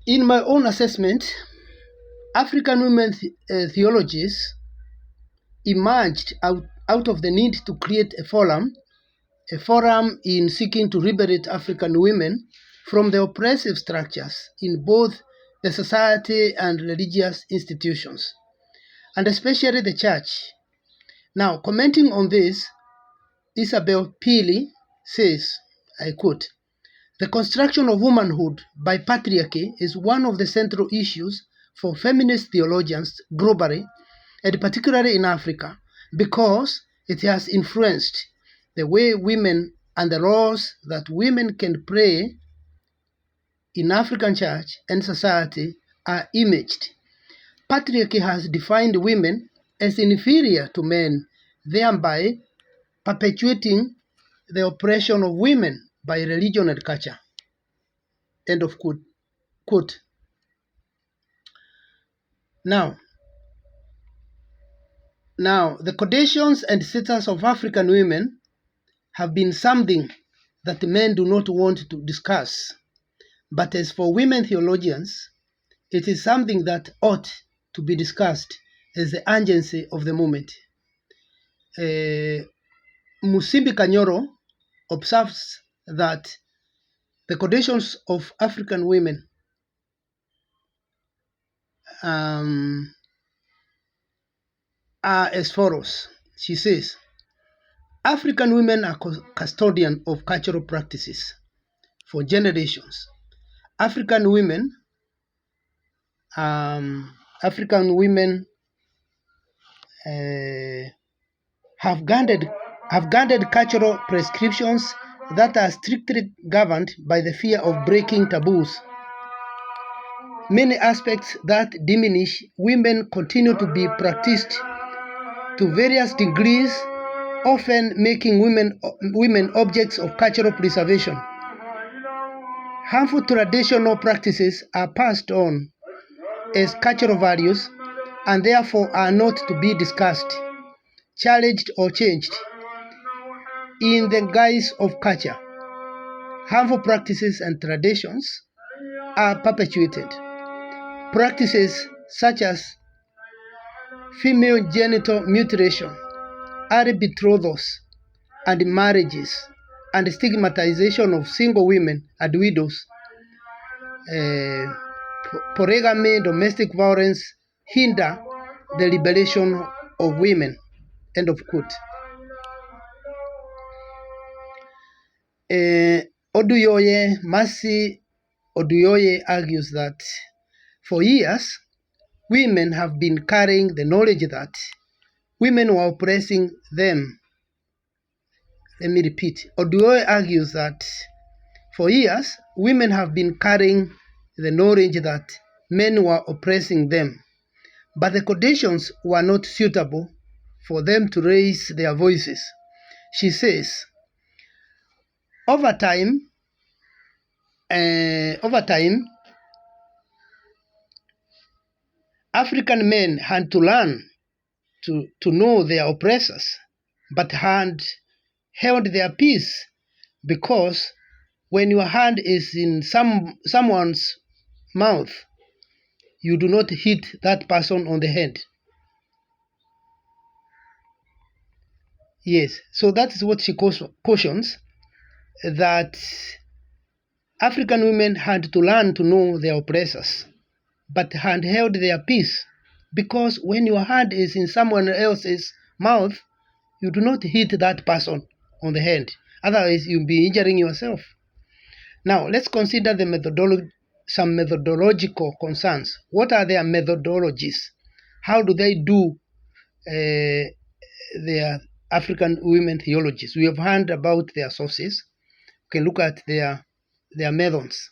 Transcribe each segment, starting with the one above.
In my own assessment, African women theologies emerged out of the need to create a forum in seeking to liberate African women from the oppressive structures in both the society and religious institutions, and especially the church. Now, commenting on this, Isabel Peely says, I quote, "The construction of womanhood by patriarchy is one of the central issues for feminist theologians globally, and particularly in Africa, because it has influenced the way women and the roles that women can play in African church and society are imaged. Patriarchy has defined women as inferior to men, thereby perpetuating the oppression of women by religion and culture." End of quote. Now, the conditions and status of African women have been something that men do not want to discuss. But as for women theologians, it is something that ought to be discussed as the urgency of the moment. Musimbi Kanyoro observes that the conditions of African women are as follows. She says, African women are custodians of cultural practices for generations. African women have guarded cultural prescriptions that are strictly governed by the fear of breaking taboos. Many aspects that diminish women continue to be practiced to various degrees, often making women objects of cultural preservation. Harmful traditional practices are passed on as cultural values and therefore are not to be discussed, challenged, or changed in the guise of culture. Harmful practices and traditions are perpetuated. Practices such as female genital mutilation, early betrothals and marriages, and stigmatization of single women and widows, polygamy, domestic violence hinder the liberation of women. End of quote. Mercy Oduyoye argues that for years, women have been carrying the knowledge that women were oppressing them. Let me repeat. Oduyoye argues that for years, women have been carrying the knowledge that men were oppressing them, but the conditions were not suitable for them to raise their voices. She says, over time, African men had to learn to know their oppressors, but had held their peace, because when your hand is in someone's mouth, you do not hit that person on the head. Yes, so that is what she cautions, that African women had to learn to know their oppressors, but had held their peace, because when your hand is in someone else's mouth, you do not hit that person on the head. Otherwise, you'll be injuring yourself. Now, let's consider some methodological concerns. What are their methodologies? How do they do their African women theologies? We have heard about their sources. We can look at their methods.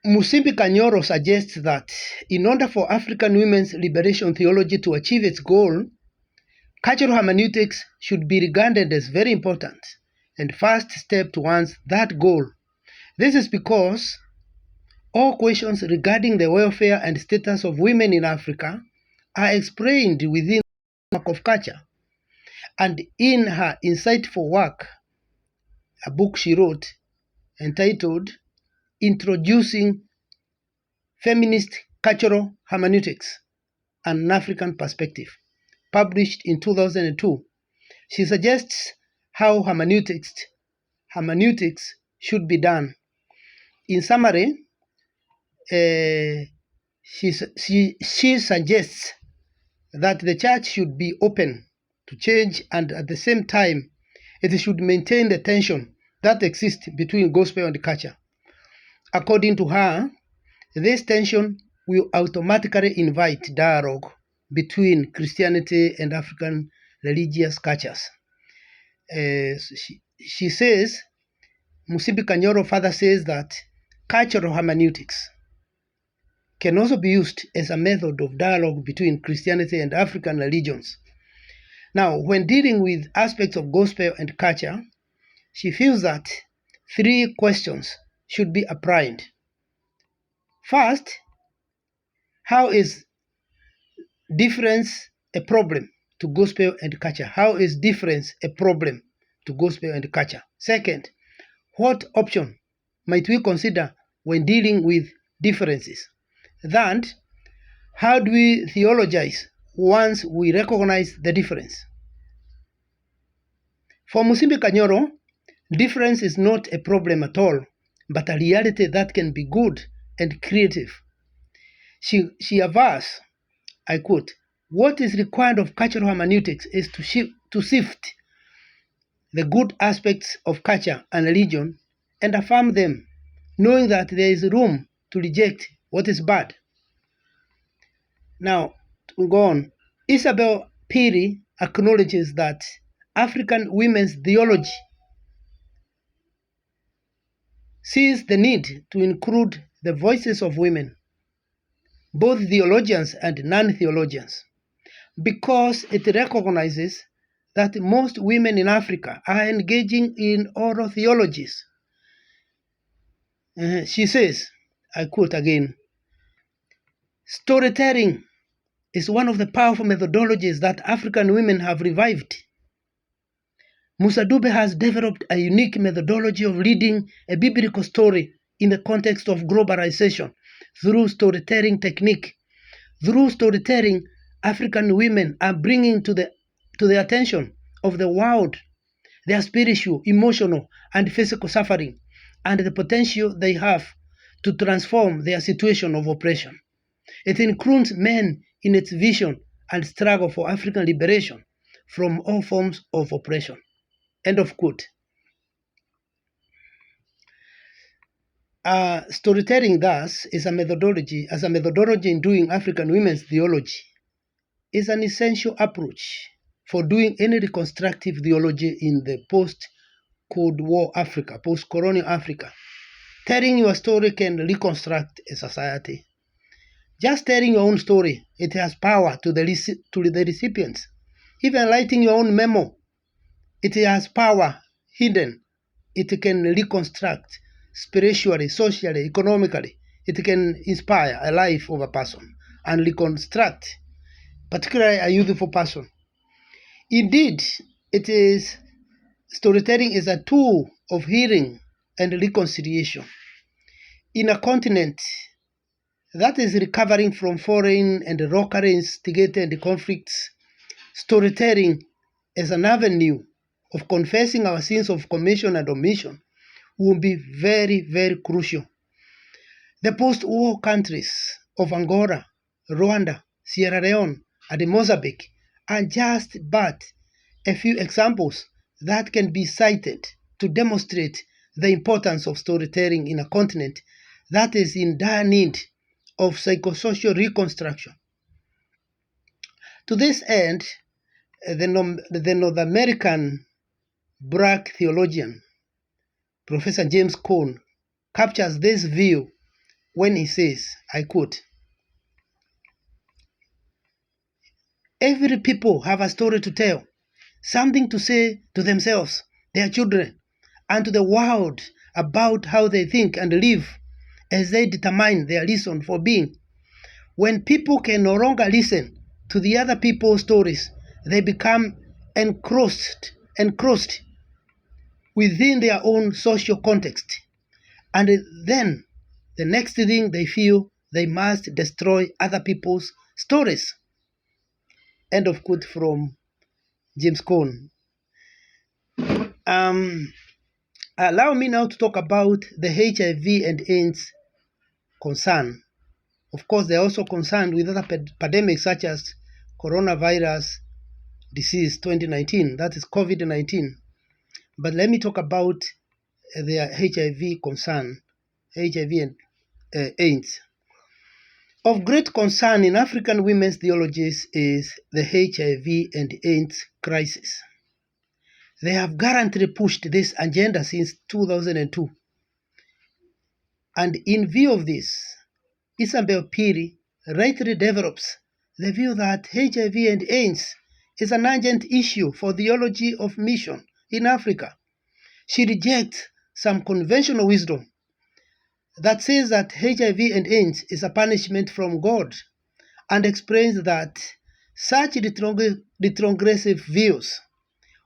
Musimbi Kanyoro suggests that in order for African women's liberation theology to achieve its goal, cultural hermeneutics should be regarded as very important and first step towards that goal. This is because all questions regarding the welfare and status of women in Africa are explained within the framework of culture. And in her insightful work, a book she wrote entitled Introducing Feminist Cultural Hermeneutics and an African Perspective, published in 2002. She suggests how hermeneutics should be done. In summary, she suggests that the church should be open to change, and at the same time, it should maintain the tension that exists between gospel and culture. According to her, this tension will automatically invite dialogue between Christianity and African religious cultures. She says, Musimbi Kanyoro further says that cultural hermeneutics can also be used as a method of dialogue between Christianity and African religions. Now, when dealing with aspects of gospel and culture, she feels that 3 questions should be applied. First, how is difference a problem to gospel and culture? How is difference a problem to gospel and culture? Second, what option might we consider when dealing with differences? Third, how do we theologize once we recognize the difference? For Musimbi Kanyoro, difference is not a problem at all, but a reality that can be good and creative. She avers, I quote, what is required of cultural hermeneutics is to sift the good aspects of culture and religion and affirm them, knowing that there is room to reject what is bad. Now, to go on, Isabel Piri acknowledges that African women's theology sees the need to include the voices of women, both theologians and non-theologians, because it recognizes that most women in Africa are engaging in oral theologies. She says, I quote again, storytelling is one of the powerful methodologies that African women have revived. Musa Dube has developed a unique methodology of reading a biblical story in the context of globalization through storytelling technique. Through storytelling, African women are bringing to the attention of the world their spiritual, emotional, and physical suffering and the potential they have to transform their situation of oppression. It includes men in its vision and struggle for African liberation from all forms of oppression. End of quote. Storytelling, thus, is a methodology in doing African women's theology, is an essential approach for doing any reconstructive theology in the post-Cold War Africa, post-colonial Africa. Telling your story can reconstruct a society. Just telling your own story, it has power to the recipients. Even writing your own memo, it has power hidden. It can reconstruct spiritually, socially, economically. It can inspire a life of a person and reconstruct, particularly a youthful person. Indeed, storytelling is a tool of healing and reconciliation. In a continent that is recovering from foreign and locally instigated conflicts, storytelling as an avenue of confessing our sins of commission and omission will be very, very crucial. The post-war countries of Angola, Rwanda, Sierra Leone, and Mozambique are just but a few examples that can be cited to demonstrate the importance of storytelling in a continent that is in dire need of psychosocial reconstruction. To this end, the North American black theologian, Professor James Cone, captures this view when he says, I quote, every people have a story to tell, something to say to themselves, their children, and to the world about how they think and live as they determine their reason for being. When people can no longer listen to the other people's stories, they become encroached within their own social context. And then The next thing they feel, they must destroy other people's stories. End of quote from James Cone. Allow me now to talk about the HIV and AIDS concern. Of course, they are also concerned with other pandemics such as coronavirus disease 2019, that is COVID-19. But let me talk about their HIV concern, HIV and AIDS. Of great concern in African women's theologies is the HIV and AIDS crisis. They have gallantly pushed this agenda since 2002. And in view of this, Isabel Piri rightly develops the view that HIV and AIDS is an urgent issue for theology of mission in Africa. She rejects some conventional wisdom that says that HIV and AIDS is a punishment from God and explains that such retrogressive views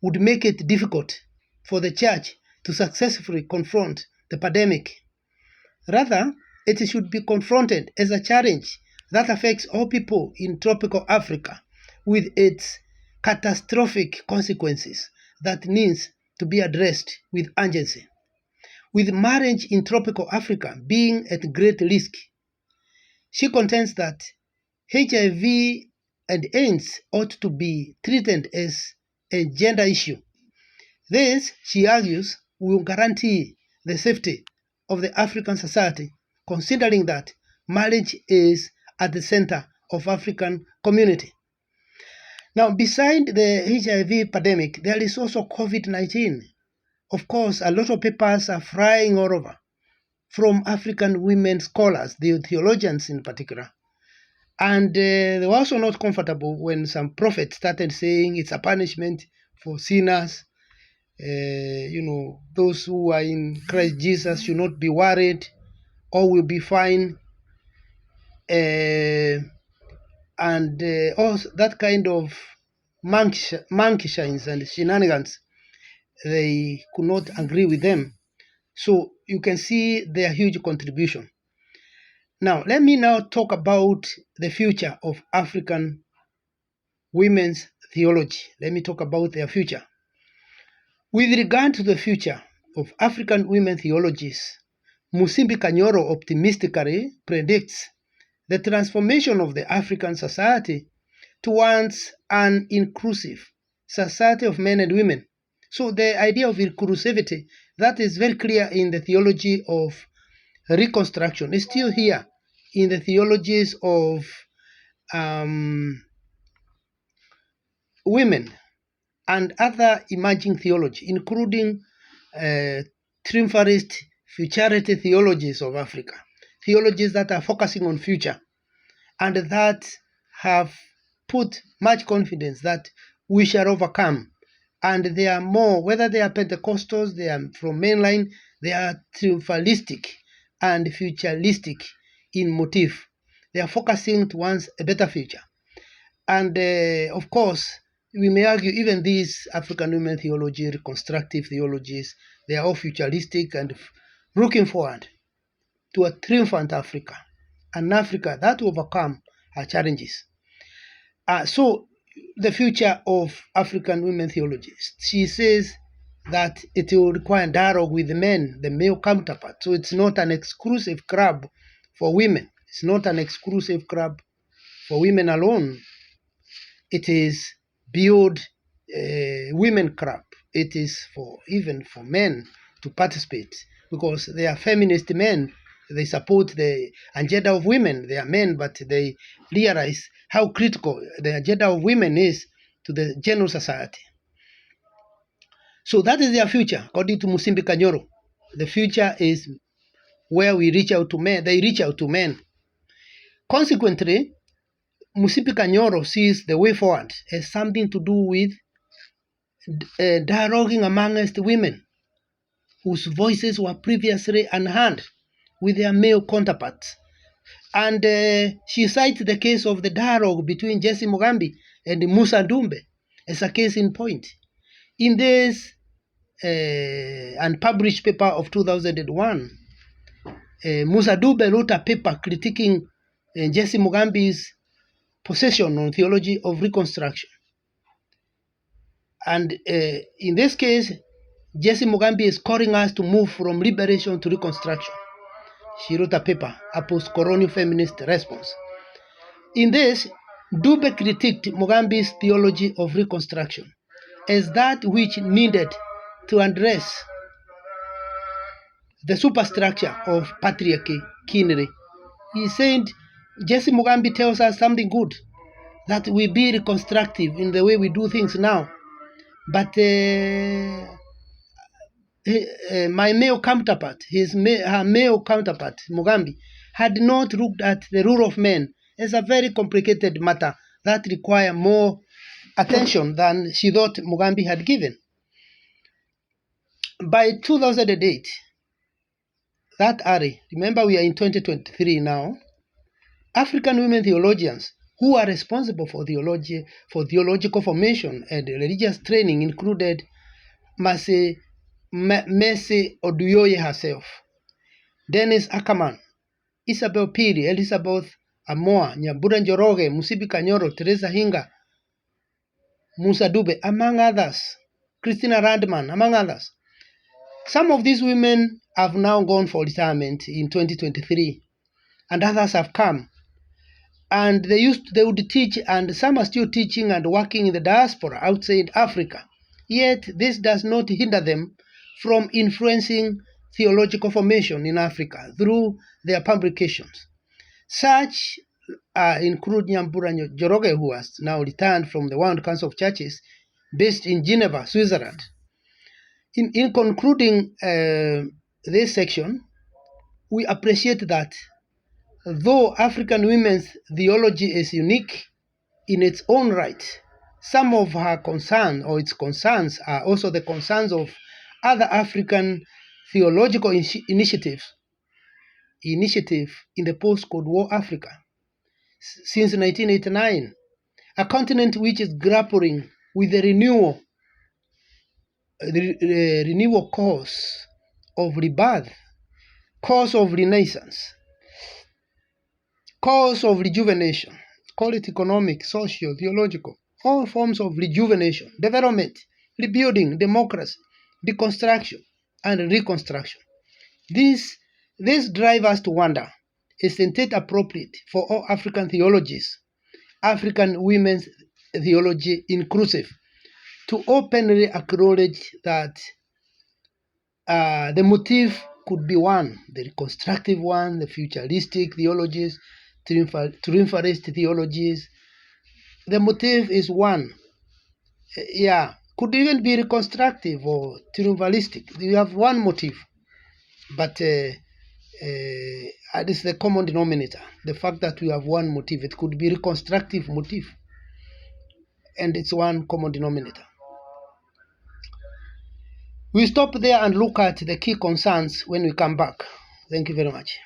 would make it difficult for the church to successfully confront the pandemic. Rather, it should be confronted as a challenge that affects all people in tropical Africa with its catastrophic consequences that needs to be addressed with urgency. With marriage in tropical Africa being at great risk, she contends that HIV and AIDS ought to be treated as a gender issue. This, she argues, will guarantee the safety of the African society, considering that marriage is at the center of African community. Now, beside the HIV pandemic, there is also COVID-19. Of course, a lot of papers are flying all over from African women scholars, the theologians in particular. And they were also not comfortable when some prophets started saying it's a punishment for sinners. Those who are in Christ Jesus should not be worried, all will be fine. And also that kind of monkeyshines and shenanigans, they could not agree with them. So you can see their huge contribution. Now, let me now talk about the future of African women's theology. Let me talk about their future. With regard to the future of African women theologies, Musimbi Kanyoro optimistically predicts the transformation of the African society towards an inclusive society of men and women. So the idea of inclusivity, that is very clear in the theology of reconstruction, is still here in the theologies of women and other emerging theology, including triumphalist futurity theologies of Africa, theologies that are focusing on future and that have put much confidence that we shall overcome. And they are more, whether they are Pentecostals, they are from mainline, they are triumphalistic and futuristic in motive. They are focusing towards a better future. And of course, we may argue even these African women theology, reconstructive theologies, they are all futuristic and looking forward to a triumphant Africa, an Africa that will overcome her challenges. So the future of African women theologies, she says that it will require dialogue with the men, the male counterpart. So it's not an exclusive club for women. It's not an exclusive club for women alone. It is beyond women club. It is even for men to participate because they are feminist men. They support the agenda of women. They are men, but they realize how critical the agenda of women is to the general society. So that is their future, according to Musimbi Kanyoro. The future is where we reach out to men. They reach out to men. Consequently, Musimbi Kanyoro sees the way forward as something to do with dialoguing amongst women whose voices were previously unheard with their male counterparts. And she cites the case of the dialogue between Jesse Mugambi and Musa Dumbe as a case in point. In this unpublished paper of 2001, Musa Dube wrote a paper critiquing Jesse Mugambi's position on theology of reconstruction. And in this case, Jesse Mugambi is calling us to move from liberation to reconstruction. She wrote a paper, a post-colonial feminist response. In this, Dube critiqued Mugambi's theology of reconstruction as that which needed to address the superstructure of patriarchy, kinry. He said, Jesse Mugambi tells us something good, that we be reconstructive in the way we do things now. But my male counterpart, her male counterpart, Mugambi, had not looked at the rule of men as a very complicated matter that required more attention than she thought Mugambi had given. By 2008, that early, remember we are in 2023 now, African women theologians who are responsible for theological formation and religious training included Mercy Oduyoye herself, Dennis Ackerman, Isabel Piri, Elizabeth Amoa, Nyambura Njoroge, Musibi Kanyoro, Teresa Hinga, Musa Dube, among others, Christina Randman, among others. Some of these women have now gone for retirement in 2023, and others have come. And they would teach, and some are still teaching and working in the diaspora outside Africa. Yet this does not hinder them from influencing theological formation in Africa through their publications. Such include Nyambura Njoroge, who has now returned from the World Council of Churches based in Geneva, Switzerland. In concluding this section, we appreciate that though African women's theology is unique in its own right, some of her concerns or its concerns are also the concerns of other African theological initiative in the post-Cold War Africa. Since 1989, a continent which is grappling with the renewal course of rebirth, course of renaissance, course of rejuvenation, call it economic, social, theological, all forms of rejuvenation, development, rebuilding, democracy, deconstruction, and reconstruction. This drives us to wonder, isn't it appropriate for all African theologies, African women's theology inclusive, to openly acknowledge that the motive could be one, the reconstructive one, the futuristic theologies, triumphalist theologies. The motive is one. Could even be reconstructive or triumphalistic. You have one motive, but it is the common denominator. The fact that we have one motive, it could be reconstructive motive, and it's one common denominator. We stop there and look at the key concerns when we come back. Thank you very much.